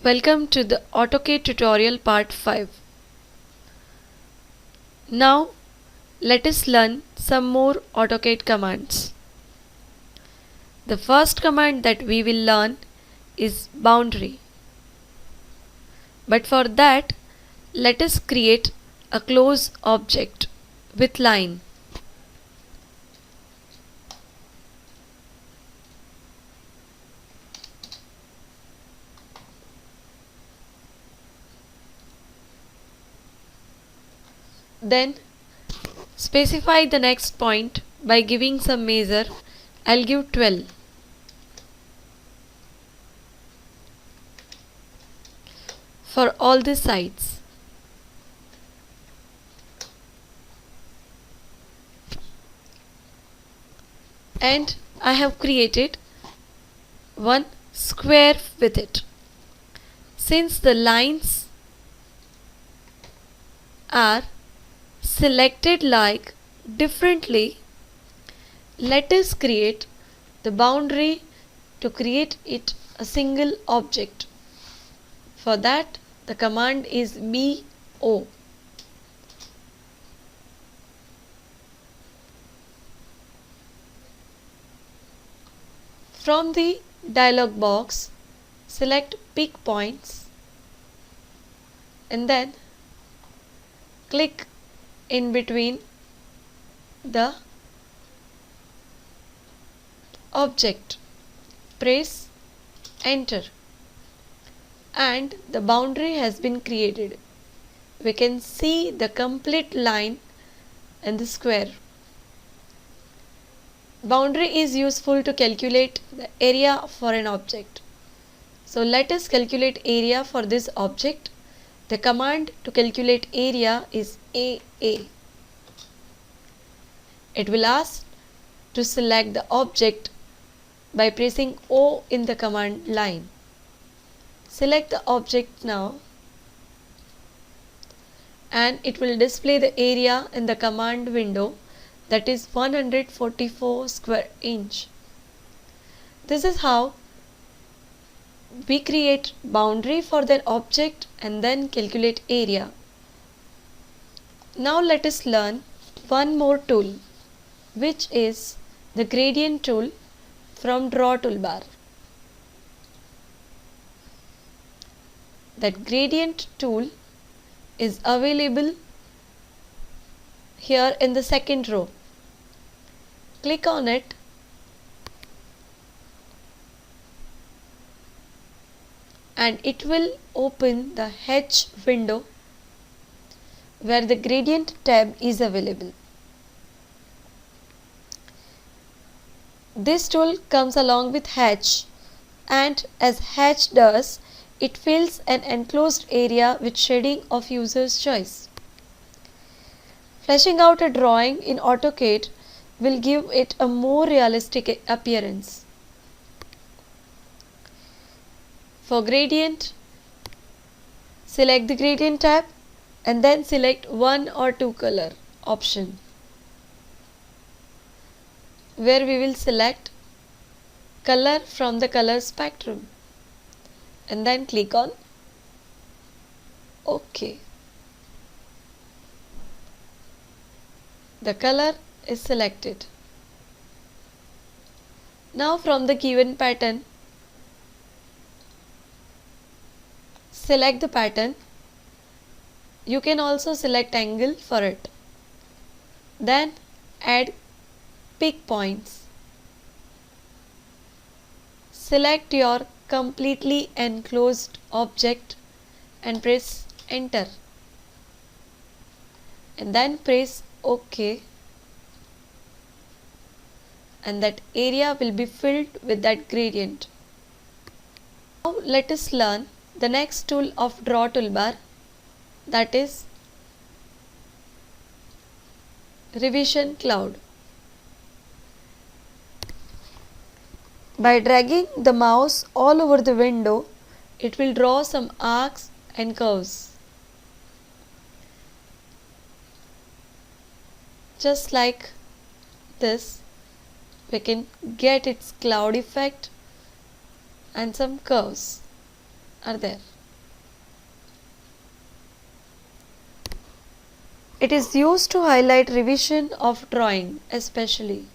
Welcome to the Autocad tutorial part 5. Now let us learn some more Autocad commands. The first command that we will learn is boundary. But for that, let us create a close object with line. Then specify the next point by giving some measure. I'll give 12. For all the sides. And I have created one square with it. Since the lines are selected like differently, let us create the boundary to create it a single object. For that, the command is BO. From the dialog box, select Pick Points and then click in between the object. Press Enter and the boundary has been created. We can see the complete line and the square. Boundary is useful to calculate the area for an object. So let us calculate area for this object. The command to calculate area is AA. It will ask to select the object by pressing O in the command line. Select the object now and it will display the area in the command window, that is 144 square inch. This is how we create boundary for that object and then calculate area. Now let us learn one more tool, which is the gradient tool from Draw toolbar. That gradient tool is available here in the second row. Click on it and it will open the Hatch window where the gradient tab is available. This tool comes along with Hatch, and as Hatch does, it fills an enclosed area with shading of user's choice. Fleshing out a drawing in Autocad will give it a more realistic appearance. For gradient, select the gradient tab and then select one or two color option, where we will select color from the color spectrum and then click on OK. The color is selected. Now from the given pattern, select the pattern. You can also select angle for it. Then add pick points. Select your completely enclosed object and press Enter. And then press OK. And that area will be filled with that gradient. Now let us learn the next tool of Draw toolbar, that is Revision Cloud. By dragging the mouse all over the window, it will draw some arcs and curves. Just like this, we can get its cloud effect and some curves are there. It is used to highlight revision of drawing especially.